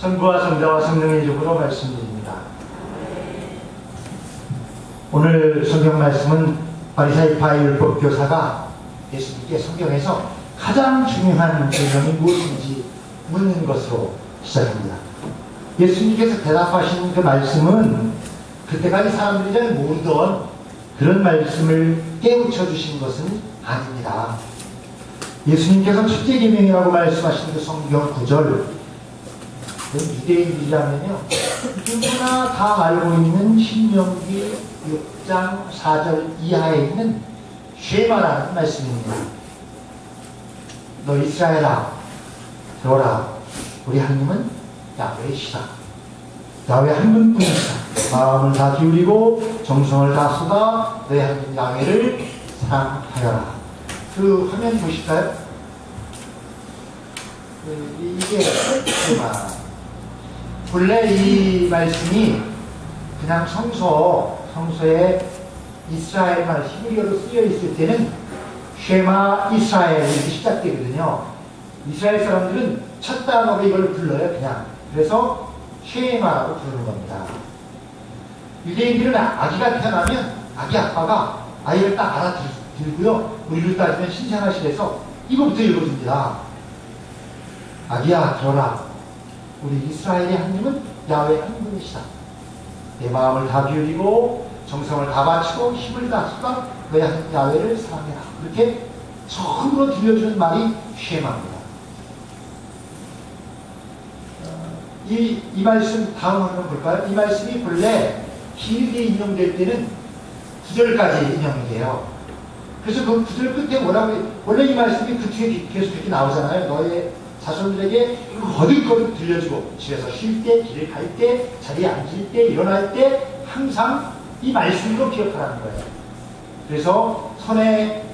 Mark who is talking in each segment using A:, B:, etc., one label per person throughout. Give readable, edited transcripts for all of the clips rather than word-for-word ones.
A: 성부와 성자와 성령의 이름으로 말씀드립니다. 오늘 성경 말씀은 바리사이파 율법 교사가 예수님께 성경에서 가장 중요한 계명이 무엇인지 묻는 것으로 시작합니다. 예수님께서 대답하신 그 말씀은 그때까지 사람들이 잘 모르던 그런 말씀을 깨우쳐 주신 것은 아닙니다. 예수님께서 첫째 계명이라고 말씀하신 그 성경 구절, 유대인이라면요 누구나 다 알고 있는 신명기 6장 4절 이하에 있는 쉐마라는 말씀입니다. 너 이스라엘아 들어라, 우리 하나님은 야훼시다. 야훼 한 분뿐이시다. 마음을 다 기울이고 정성을 다 쏟아 너의 하나님 야훼를 사랑하여라. 그 화면 보실까요? 이게 쉐마. 본래 이 말씀이 그냥 성서에 이스라엘말 히브리어로 쓰여 있을 때는 쉐마 이스라엘 이렇게 시작되거든요. 이스라엘 사람들은 첫 단어로 이걸 불러요, 그냥. 그래서 쉐마라고 부르는 겁니다. 유대인들은 아기가 태어나면 아기 아빠가 아이를 딱 알아들고요, 우리를 따지면 신생아실에서 이거부터 읽어줍니다. 아기야 들어라, 우리 이스라엘의 하나님은 야훼 한 분이시다. 내 마음을 다 기울이고 정성을 다 바치고 힘을 다 쏟아 너의 하나님 야훼를 사랑해라. 그렇게 처음으로 들려주는 말이 쉐마입니다. 이 말씀 다음 한번 볼까요? 이 말씀이 본래 길게 인용될 때는 9절까지 인용이 돼요. 그래서 그 9절 끝에 뭐라고, 원래 이 말씀이 그 뒤에 계속 이렇게 나오잖아요. 너의 자손들에게 거듭거듭 들려주고 집에서 쉴 때, 길을 갈 때, 자리에 앉을 때, 일어날 때 항상 이 말씀으로 기억하라는 거예요. 그래서 손에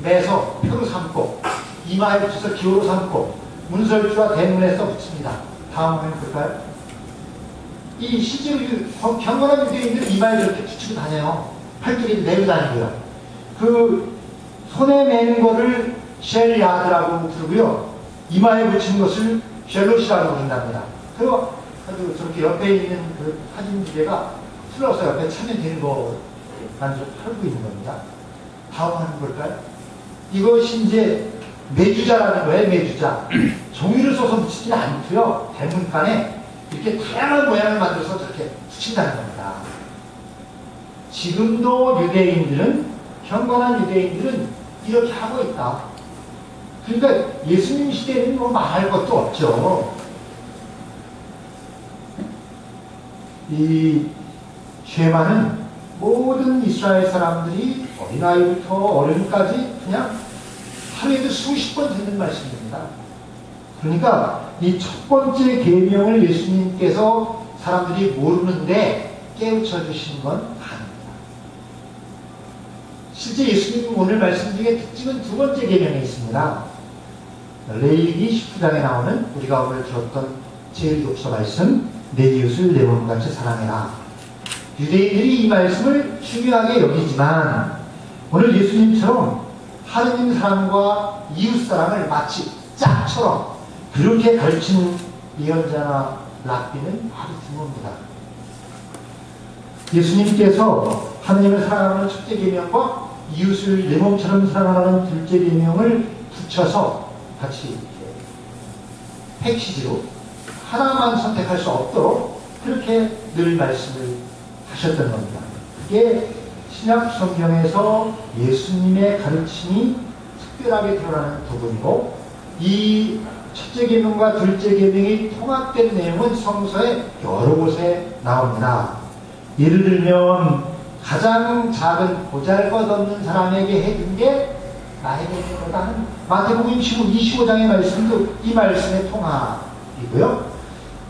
A: 매서 표로 삼고 이마에 붙여서 기호로 삼고 문설주와 대문에서 붙입니다. 다음 화면 볼까요? 이 실제로 경건한 유대인들은 이마에 이렇게 붙이고 다녀요. 팔뚝에 내고 다니고요. 그 손에 매는 거를 쉘야드라고 부르고요, 이마에 붙인 것을 쉘롯이라고 부른답니다. 그리고 저렇게 옆에 있는 그 사진 두 개가 틀어서 옆에 차면 되는 거만 좀 팔고 있는 겁니다. 다음 화면 볼까요? 이것이 이제 매주자라는 거예요. 매주자. 종이를 써서 붙이지는 않고요, 대문간에 이렇게 다양한 모양을 만들어서 저렇게 붙인다는 겁니다. 지금도 경건한 유대인들은 이렇게 하고 있다. 그러니까 예수님 시대에는 뭐 말할 것도 없죠. 이 쉐마는 모든 이스라엘 사람들이 어린아이부터 어른까지 그냥 하루에도 수십 번 듣는 말씀입니다. 그러니까 이 첫 번째 계명을 예수님께서 사람들이 모르는데 깨우쳐 주신 건 아닙니다. 실제 예수님 오늘 말씀 중에 특징은 두 번째 계명에 있습니다. 레위기 19장에 나오는 우리가 오늘 들었던 제일 독서 말씀, 내 이웃을 내 몸같이 사랑해라. 유대인들이 이 말씀을 중요하게 여기지만 오늘 예수님처럼 하느님 사랑과 이웃 사랑을 마치 짝처럼 그렇게 가르친 예언자나 랍비는 아주 드뭅니다. 예수님께서 하느님을 사랑하는 첫째 계명과 이웃을 내 몸처럼 사랑하는 둘째 계명을 붙여서 같이 패키지로 하나만 선택할 수 없도록 그렇게 늘 말씀을 하셨던 겁니다. 그게 신약 성경에서 예수님의 가르침이 특별하게 드러나는 부분이고, 이 첫째 계명과 둘째 계명이 통합된 내용은 성서에 여러 곳에 나옵니다. 예를 들면 가장 작은 보잘것없는 사람에게 해준 게 나에게 해준 거다 하는 마태복음 25장의 말씀도 이 말씀의 통합이고요.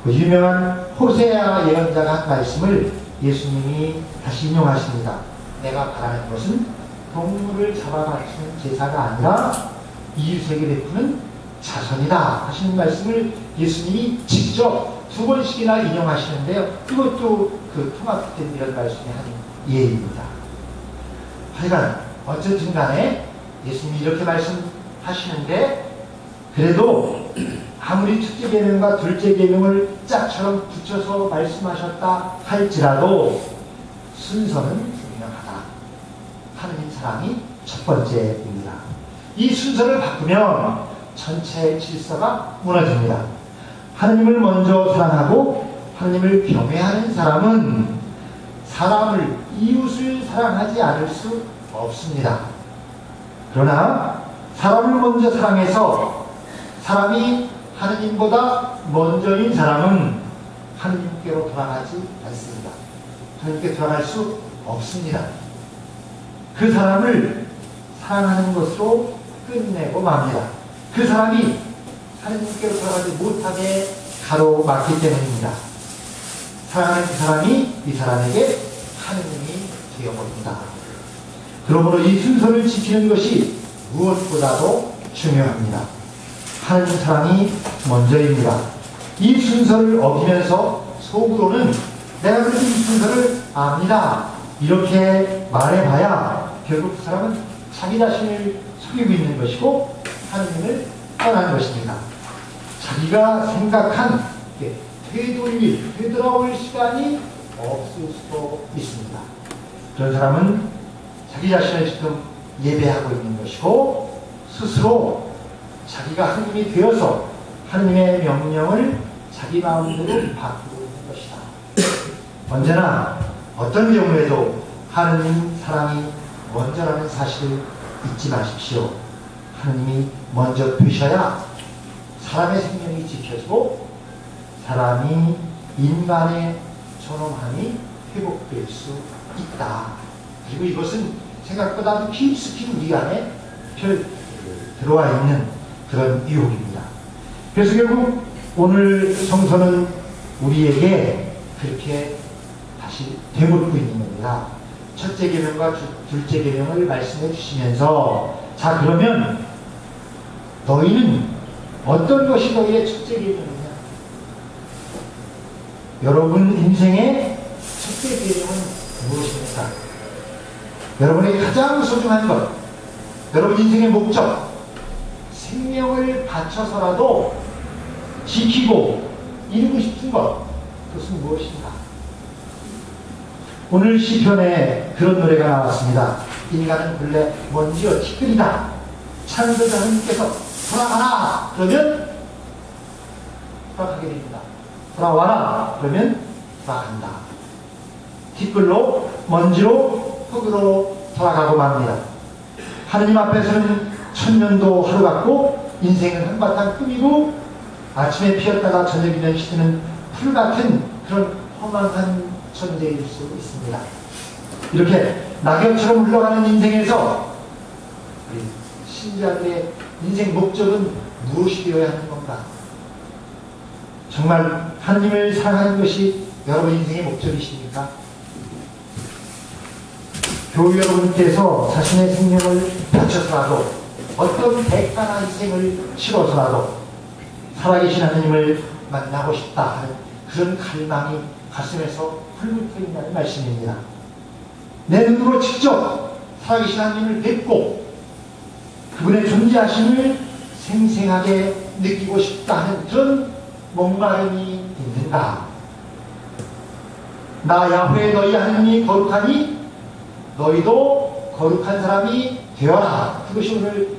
A: 그 유명한 호세아 예언자가 한 말씀을 예수님이 다시 인용하십니다. 내가 바라는 것은 동물을 잡아 바치는 제사가 아니라 이웃에게 베푸는 자선이다 하시는 말씀을 예수님이 직접 두 번씩이나 인용하시는데요. 이것도 그 통합된 이런 말씀의 한 예입니다. 하여간 어쨌든 간에 예수님이 이렇게 말씀하시는데 그래도 아무리 첫째 계명과 둘째 계명을 짝처럼 붙여서 말씀하셨다 할지라도 순서는 분명하다. 하느님 사랑이 첫 번째입니다. 이 순서를 바꾸면 전체 질서가 무너집니다. 하느님을 먼저 사랑하고 하느님을 경외하는 사람은 사람을, 이웃을 사랑하지 않을 수 없습니다. 그러나 사람을 먼저 사랑해서 사람이 하느님보다 먼저인 사람은 하느님께로 돌아가지 않습니다. 하느님께 돌아갈 수 없습니다. 그 사람을 사랑하는 것으로 끝내고 맙니다. 그 사람이 하느님께로 돌아가지 못하게 가로막기 때문입니다. 사랑하는 그 사람이 이 사람에게 하느님이 되어버립니다. 그러므로 이 순서를 지키는 것이 무엇보다도 중요합니다. 하느님 사랑이 먼저입니다. 이 순서를 어기면서 속으로는 내가 그래도 이 순서를 압니다. 이렇게 말해봐야 결국 그 사람은 자기 자신을 속이고 있는 것이고 하느님을 떠난 것입니다. 자기가 생각한 되돌아올 시간이 없을 수도 있습니다. 그런 사람은 자기 자신을 지금 예배하고 있는 것이고 스스로 자기가 하느님이 되어서 하느님의 명령을 자기 마음대로 바꾸고 있는 것이다. 언제나 어떤 경우에도 하느님 사랑이 먼저라는 사실을 잊지 마십시오. 하느님이 먼저 되셔야 사람의 생명이 지켜지고 사람이 인간의 존엄함이 회복될 수 있다. 그리고 이것은 생각보다 깊숙이 우리 안에 들어와 있는 그런 유혹입니다. 그래서 결국 오늘 성서는 우리에게 그렇게 다시 되묻고 있는 겁니다. 첫째 계명과 둘째 계명을 말씀해 주시면서 자 그러면 너희는 어떤 것이 너희의 첫째 계명이냐? 여러분 인생의 첫째 계명은 무엇입니까? 여러분의 가장 소중한 것, 여러분 인생의 목적, 생명을 바쳐서라도 지키고 이루고 싶은 것, 그것은 무엇인가? 오늘 시편에 그런 노래가 나왔습니다. 인간은 본래 먼지와 티끌이다. 창조자 하나님께서 돌아가라 그러면 돌아가게 됩니다. 돌아와라 그러면 돌아간다. 티끌로 먼지로 흙으로 돌아가고 맙니다. 하느님 앞에서는 천년도 하루 같고 인생은 한바탕 꿈이고 아침에 피었다가 저녁이면 시드는 풀 같은 그런 허망한 존재일 수 있습니다. 이렇게 낙엽처럼 흘러가는 인생에서 우리 신자들의 인생 목적은 무엇이 되어야 하는 건가? 정말 하나님을 사랑하는 것이 여러분 인생의 목적이십니까? 교우 여러분께서 자신의 생명을 바쳐서라도 어떤 대가나 희생을 치러서라도 살아계신 하나님을 만나고 싶다 하는 그런 갈망이 가슴에서 불붙어 있다는 말씀입니다. 내 눈으로 직접 살아계신 하나님을 뵙고 그분의 존재하심을 생생하게 느끼고 싶다 하는 그런 목마름이 있는가? 나 야훼 너희 하나님이 거룩하니 너희도 거룩한 사람이 되어라. 그것이 오늘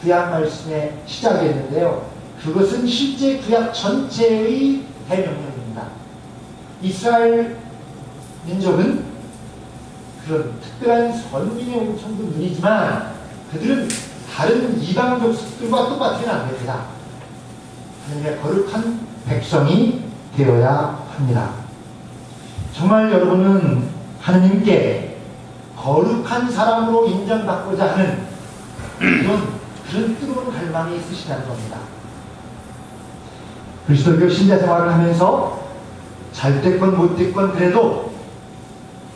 A: 구약 말씀의 시작이었는데요. 그것은 실제 구약 전체의 대명령입니다. 이스라엘 민족은 그런 특별한 선민의 온천군이지만 그들은 다른 이방 족속들과 똑같이는 안 됩니다. 하나님의 거룩한 백성이 되어야 합니다. 정말 여러분은 하나님께 거룩한 사람으로 인정받고자 하는 그런 뜨거운 갈망이 있으시다는 겁니다. 그리스도교 신자 생활을 하면서 잘 됐건 못 됐건 그래도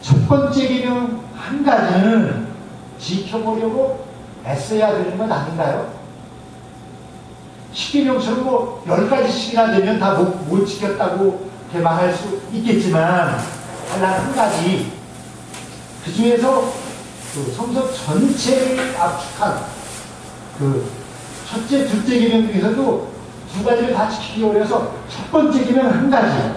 A: 첫 번째 계명 한 가지는 지켜보려고 애써야 되는 건 아닌가요? 10계명처럼 뭐 10가지씩이나 되면 다 못 지켰다고 이렇게 말할 수 있겠지만 단 한 가지 그 중에서 그 성서 전체를 압축한 그 첫째, 둘째 계명 중에서도 두 가지를 다 지키기 어려서 첫 번째 계명 한 가지,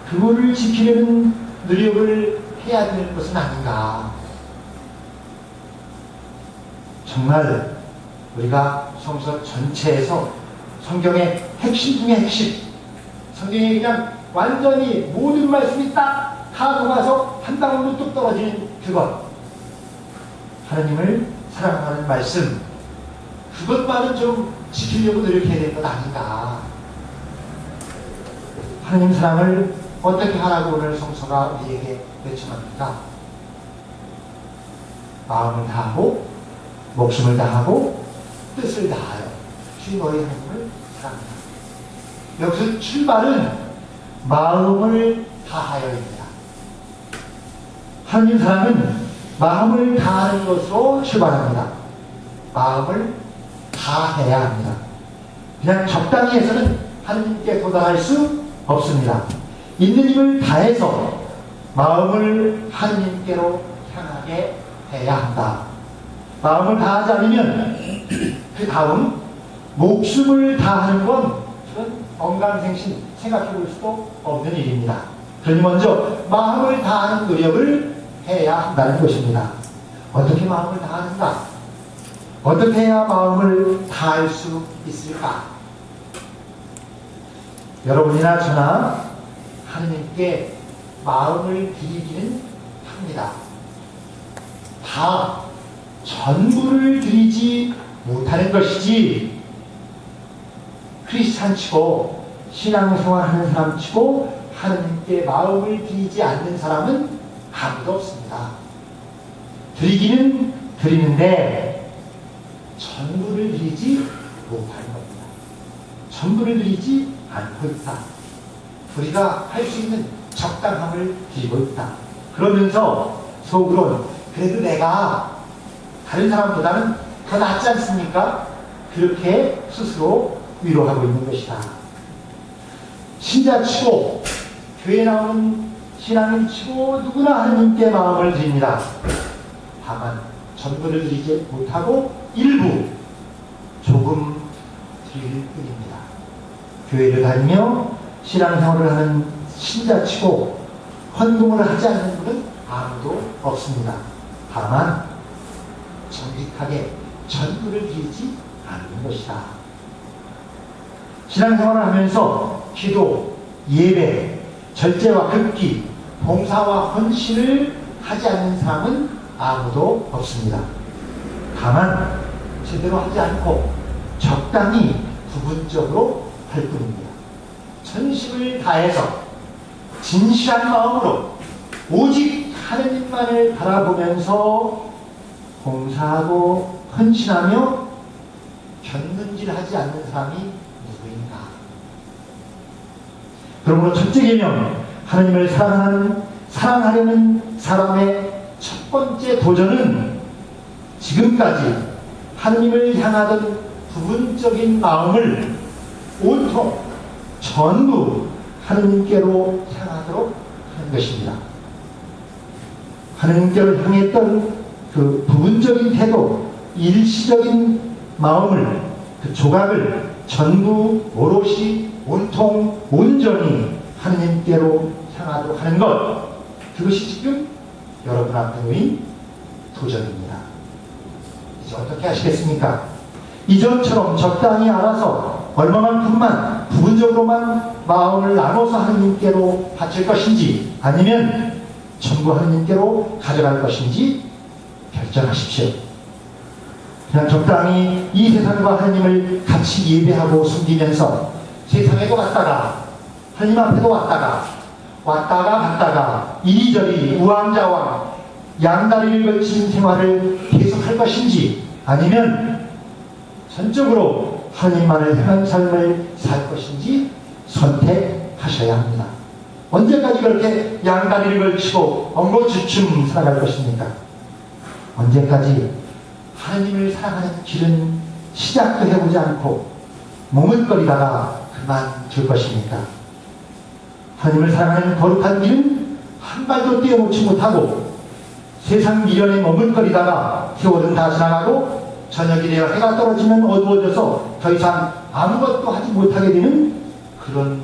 A: 그거를 지키려는 노력을 해야 되는 것은 아닌가. 정말 우리가 성서 전체에서 성경의 핵심 중에 핵심, 성경에 그냥 완전히 모든 말씀이 딱 다 녹아서 한 방울로 뚝 떨어지는 그것, 하나님을 사랑하는 말씀, 그것만은 좀 지키려고 노력해야 될 것 아닌가. 하나님 사랑을 어떻게 하라고 오늘 성서가 우리에게 요청합니까? 마음을 다하고 목숨을 다하고 뜻을 다하여 주님 너희 하나님을 사랑한다. 여기서 출발은 마음을 다하여입니다. 하나님 사랑은 마음을 다하는 것으로 출발합니다. 마음을 다해야 합니다. 그냥 적당히 해서는 하나님께 도달할 수 없습니다. 있는 힘을 다해서 마음을 하나님께로 향하게 해야 한다. 마음을 다하지 않으면 그 다음 목숨을 다하는 건 그런 언감생심 생각해 볼 수도 없는 일입니다. 그러니 먼저 마음을 다하는 노력을 해야 한다는 것입니다. 어떻게 마음을 다하는가? 어떻게 해야 마음을 다할 수 있을까? 여러분이나 저나 하느님께 마음을 드리기는 합니다. 다 전부를 드리지 못하는 것이지, 크리스찬 치고 신앙생활 하는 사람 치고 하느님께 마음을 드리지 않는 사람은 아무도 없습니다. 드리기는 드리는데 전부를 드리지 못하는 겁니다. 전부를 드리지 않고 있다. 우리가 할 수 있는 적당함을 드리고 있다. 그러면서 속으로는 그래도 내가 다른 사람보다는 더 낫지 않습니까? 그렇게 스스로 위로하고 있는 것이다. 신자치고 교회 나오는 신앙인치고 누구나 하나님께 마음을 드립니다. 다만 전부를 드리지 못하고 일부 조금 드릴 뿐입니다. 교회를 다니며 신앙생활을 하는 신자치고 헌금을 하지 않는 분은 아무도 없습니다. 다만 정직하게 전부를 드리지 않는 것이다. 신앙생활을 하면서 기도, 예배, 절제와 극기, 봉사와 헌신을 하지 않는 사람은 아무도 없습니다. 다만 제대로 하지 않고 적당히 부분적으로 할 뿐입니다. 전심을 다해서 진실한 마음으로 오직 하느님만을 바라보면서 봉사하고 헌신하며 견눈질하지 않는 사람이 누구인가? 그러므로 첫째 계명, 하나님을 사랑하려는 사람의 첫 번째 도전은 지금까지 하나님을 향하던 부분적인 마음을 온통 전부 하나님께로 향하도록 하는 것입니다. 하나님께로 향했던 그 부분적인 태도, 일시적인 마음을, 그 조각을 전부 오롯이 온통 온전히 하나님께로 향하도록 하는 것, 그것이 지금 여러분 앞에 놓인 도전입니다. 이제 어떻게 하시겠습니까? 이전처럼 적당히 알아서 얼마만큼만 부분적으로만 마음을 나눠서 하나님께로 바칠 것인지, 아니면 전부 하나님께로 가져갈 것인지 결정하십시오. 그냥 적당히 이 세상과 하나님을 같이 예배하고 숨기면서 세상에도 갔다가 하나님 앞에도 왔다가 갔다가 이리저리 우왕좌왕 양다리를 걸친 생활을 계속할 것인지, 아니면 전적으로 하나님만을 향한 삶을 살 것인지 선택하셔야 합니다. 언제까지 그렇게 양다리를 걸치고 엉거주춤 살아갈 것입니까? 언제까지 하나님을 사랑하는 길은 시작도 해보지 않고 머뭇거리다가 그만둘 것입니까? 하나님을 사랑하는 거룩한 길은 한 발도 뛰어놓지 못하고 세상 미련에 머뭇거리다가 세월은 다 지나가고 저녁이 되어 해가 떨어지면 어두워져서 더 이상 아무것도 하지 못하게 되는 그런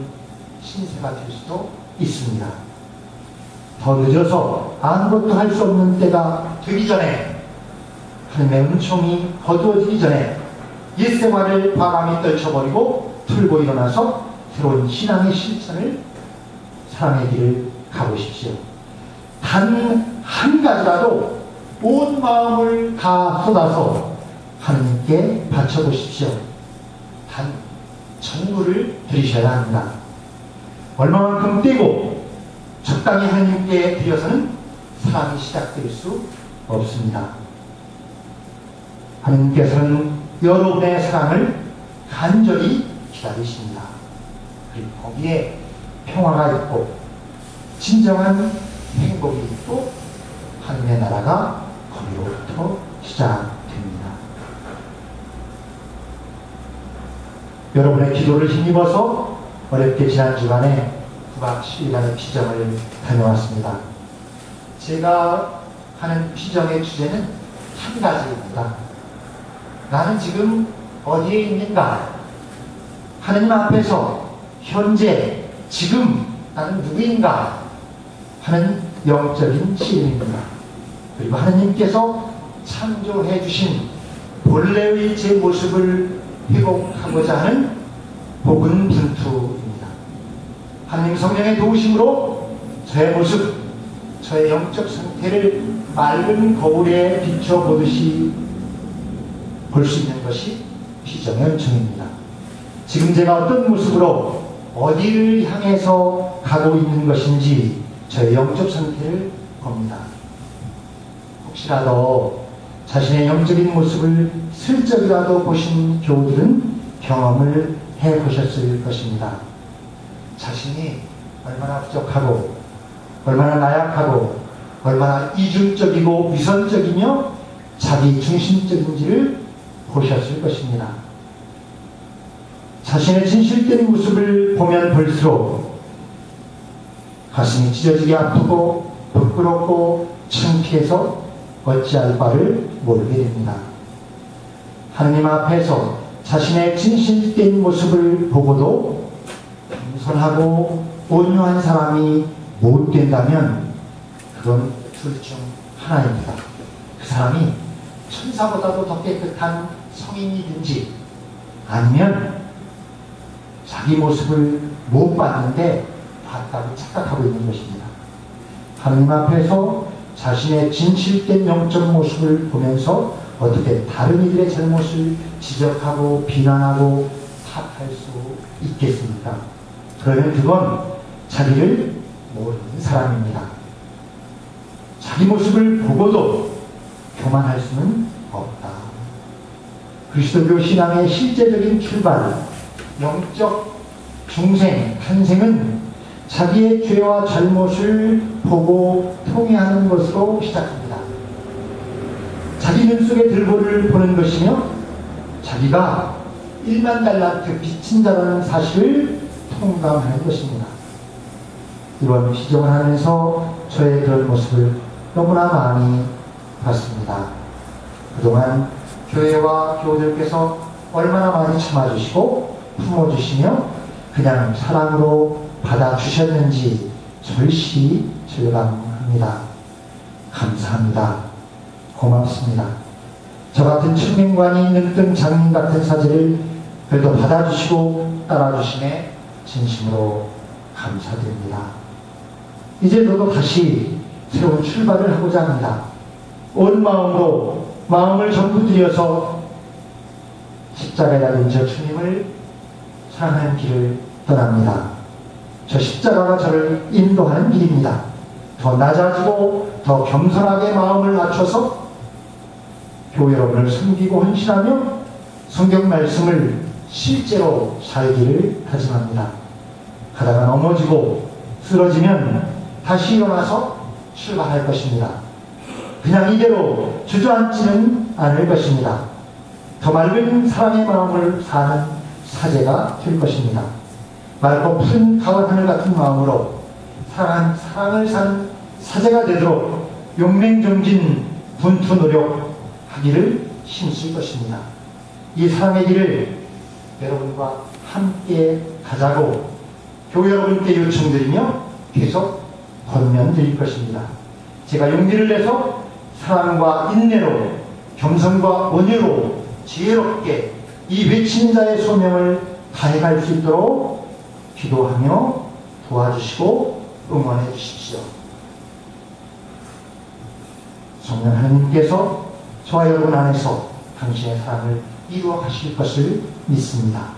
A: 신세가 될 수도 있습니다. 더 늦어서 아무것도 할 수 없는 때가 되기 전에, 하나님의 은총이 어두워지기 전에 옛생활을 과감히 떨쳐버리고 틀고 일어나서 새로운 신앙의 실천을, 사랑의 길을 가보십시오. 단 한 가지라도 온 마음을 다 쏟아서 하나님께 바쳐보십시오. 단 전부를 드리셔야 합니다. 얼마만큼 떼고 적당히 하나님께 드려서는 사랑이 시작될 수 없습니다. 하나님께서는 여러분의 사랑을 간절히 기다리십니다. 그리고 거기에 평화가 있고 진정한 행복이 있고 하나님의 나라가 거기로부터 시작됩니다. 여러분의 기도를 힘입어서 어렵게 지난 주간에 9박 10일간의 피정을 다녀왔습니다. 제가 하는 피정의 주제는 한 가지입니다. 나는 지금 어디에 있는가? 하나님 앞에서 현재 지금 나는 누구인가 하는 영적인 시름입니다. 그리고 하나님께서 창조해 주신 본래의 제 모습을 회복하고자 하는 복은 분투입니다. 하나님 성령의 도우심으로 저의 모습, 저의 영적 상태를 맑은 거울에 비춰보듯이 볼 수 있는 것이 피정의 은총입니다. 지금 제가 어떤 모습으로 어디를 향해서 가고 있는 것인지 저의 영적 상태를 봅니다. 혹시라도 자신의 영적인 모습을 슬쩍이라도 보신 교우들은 경험을 해보셨을 것입니다. 자신이 얼마나 부족하고 얼마나 나약하고 얼마나 이중적이고 위선적이며 자기 중심적인지를 보셨을 것입니다. 자신의 진실된 모습을 보면 볼수록 가슴이 찢어지게 아프고 부끄럽고 창피해서 어찌할 바를 모르게 됩니다. 하나님 앞에서 자신의 진실된 모습을 보고도 겸손하고 온유한 사람이 못 된다면 그건 둘 중 하나입니다. 그 사람이 천사보다도 더 깨끗한 성인이든지 아니면 자기 모습을 못 봤는데 봤다고 착각하고 있는 것입니다. 하나님 앞에서 자신의 진실된 영적 모습을 보면서 어떻게 다른 이들의 잘못을 지적하고 비난하고 탓할 수 있겠습니까? 그러면 그건 자기를 모르는 사람입니다. 자기 모습을 보고도 교만할 수는 없다. 그리스도교 신앙의 실제적인 출발, 영적 중생, 탄생은 자기의 죄와 잘못을 보고 통회하는 것으로 시작합니다. 자기 눈 속의 들보를 보는 것이며 자기가 1만 달란트 빚진 자라는 사실을 통감하는 것입니다. 이번 피정을 하면서 저의 그런 모습을 너무나 많이 봤습니다. 그동안 교회와 교우들께서 얼마나 많이 참아주시고 품어주시며 그냥 사랑으로 받아주셨는지 절시 절감합니다. 감사합니다. 고맙습니다. 저 같은 청년관이 눈뜬 장님 같은 사제를 그래도 받아주시고 따라주심에 진심으로 감사드립니다. 이제 저도 다시 새로운 출발을 하고자 합니다. 온 마음으로 마음을 전부 들여서 십자가에 달린 저 주님을 사랑하는 길을 떠납니다. 저 십자가가 저를 인도하는 길입니다. 더 낮아지고 더 겸손하게 마음을 낮춰서 교회 여러분을 섬기고 헌신하며 성경 말씀을 실제로 살기를 다짐합니다. 가다가 넘어지고 쓰러지면 다시 일어나서 출발할 것입니다. 그냥 이대로 주저앉지는 않을 것입니다. 더 맑은 사랑의 마음을 사는 사제가 될 것입니다. 맑고 푸른 가을 같은 마음으로 사랑을 사는 사제가 되도록 용맹정진 분투 노력하기를 힘쓸 것입니다. 이 사랑의 길을 여러분과 함께 가자고 교회 여러분께 요청드리며 계속 권면 드릴 것입니다. 제가 용기를 내서 사랑과 인내로 겸손과 온유로 지혜롭게 이 외친 자의 소명을 다해갈 수 있도록 기도하며 도와주시고 응원해 주십시오. 성령 하나님께서 저와 여러분 안에서 당신의 사랑을 이루어 가실 것을 믿습니다.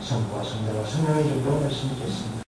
A: 성부와 성자와 성령의 이름으로 말씀드리겠습니다.